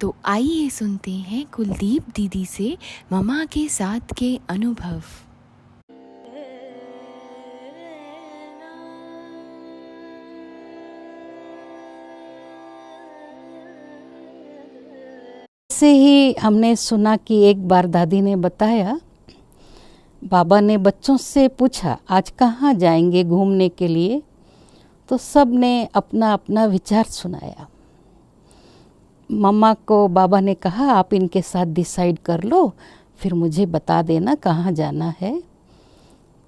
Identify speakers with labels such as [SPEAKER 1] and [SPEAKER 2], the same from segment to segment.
[SPEAKER 1] तो आइए सुनते हैं कुलदीप दीदी से मम्मा के साथ के अनुभव।
[SPEAKER 2] ऐसे ही हमने सुना कि एक बार दादी ने बताया, बाबा ने बच्चों से पूछा आज कहाँ जाएंगे घूमने के लिए, तो सब ने अपना अपना विचार सुनाया। मम्मा को बाबा ने कहा आप इनके साथ डिसाइड कर लो, फिर मुझे बता देना कहाँ जाना है।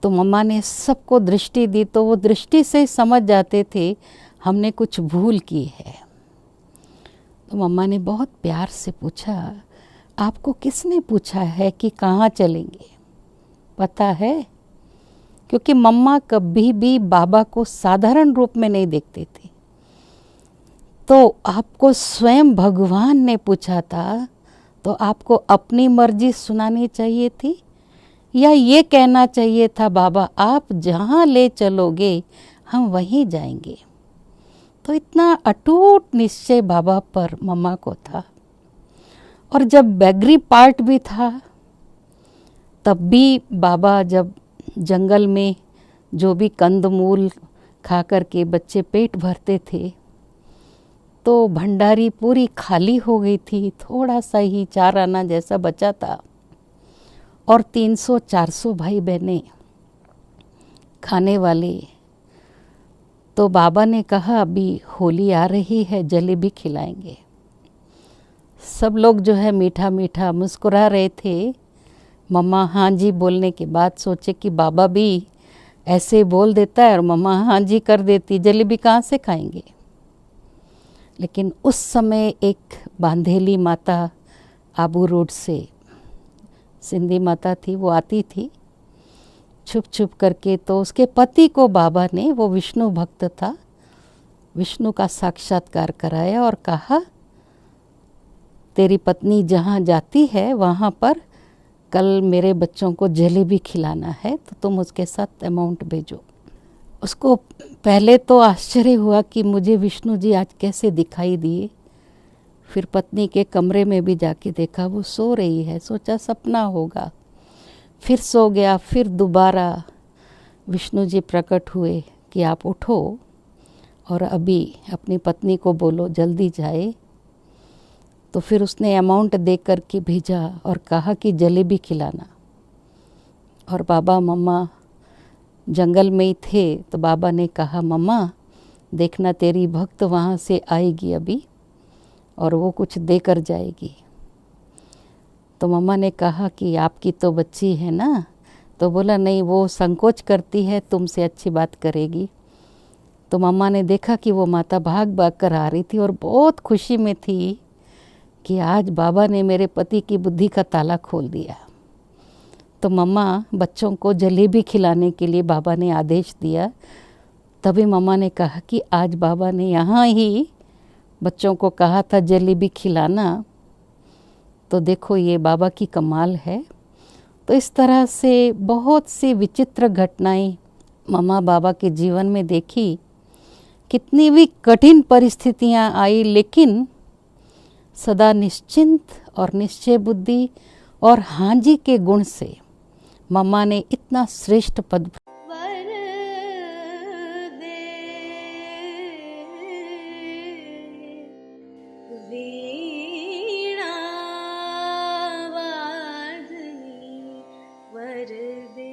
[SPEAKER 2] तो मम्मा ने सबको दृष्टि दी, तो वो दृष्टि से समझ जाते थे हमने कुछ भूल की है। तो मम्मा ने बहुत प्यार से पूछा, आपको किसने पूछा है कि कहाँ चलेंगे, पता है? क्योंकि मम्मा कभी भी बाबा को साधारण रूप में नहीं देखते थे। तो आपको स्वयं भगवान ने पूछा था, तो आपको अपनी मर्जी सुनानी चाहिए थी या ये कहना चाहिए था बाबा आप जहाँ ले चलोगे हम वहीं जाएंगे? तो इतना अटूट निश्चय बाबा पर मम्मा को था। और जब बैगरी पार्ट भी था, तब भी बाबा जब जंगल में जो भी कंदमूल खा कर के बच्चे पेट भरते थे, तो भंडारी पूरी खाली हो गई थी, थोड़ा सा ही 4 आना जैसा बचा था। और 300-400 भाई बहनें खाने वाले। तो बाबा ने कहा अभी होली आ रही है, जलेबी खिलाएंगे। सब लोग जो है मीठा मीठा मुस्कुरा रहे थे। मम्मा हाँ जी बोलने के बाद सोचे कि बाबा भी ऐसे बोल देता है और मम्मा हाँ जी कर देती, जलेबी कहाँ से खाएंगे। लेकिन उस समय एक बांधेली माता आबू रोड से, सिंधी माता थी, वो आती थी छुप छुप करके। तो उसके पति को बाबा ने, वो विष्णु भक्त था, विष्णु का साक्षात्कार कराया और कहा तेरी पत्नी जहाँ जाती है वहाँ पर कल मेरे बच्चों को जलेबी खिलाना है, तो तुम उसके साथ अमाउंट भेजो। उसको पहले तो आश्चर्य हुआ कि मुझे विष्णु जी आज कैसे दिखाई दिए। फिर पत्नी के कमरे में भी जाके देखा, वो सो रही है, सोचा सपना होगा। फिर सो गया। फिर दोबारा विष्णु जी प्रकट हुए कि आप उठो और अभी अपनी पत्नी को बोलो जल्दी जाए। तो फिर उसने अमाउंट दे कर के भेजा और कहा कि जलेबी खिलाना। और बाबा मम्मा जंगल में ही थे, तो बाबा ने कहा मम्मा देखना तेरी भक्त वहाँ से आएगी अभी और वो कुछ दे कर जाएगी। तो मम्मा ने कहा कि आपकी तो बच्ची है ना, तो बोला नहीं वो संकोच करती है, तुमसे अच्छी बात करेगी। तो मम्मा ने देखा कि वो माता भाग भाग कर आ रही थी और बहुत खुशी में थी कि आज बाबा ने मेरे पति की बुद्धि का ताला खोल दिया। तो मम्मा बच्चों को जलेबी खिलाने के लिए बाबा ने आदेश दिया। तभी मम्मा ने कहा कि आज बाबा ने यहाँ ही बच्चों को कहा था जलेबी खिलाना, तो देखो ये बाबा की कमाल है। तो इस तरह से बहुत सी विचित्र घटनाएं मम्मा बाबा के जीवन में देखी। कितनी भी कठिन परिस्थितियां आई, लेकिन सदा निश्चिंत और निश्चय बुद्धि और हाँ जी के गुण से मम्मा ने इतना श्रेष्ठ पद
[SPEAKER 3] वर दे।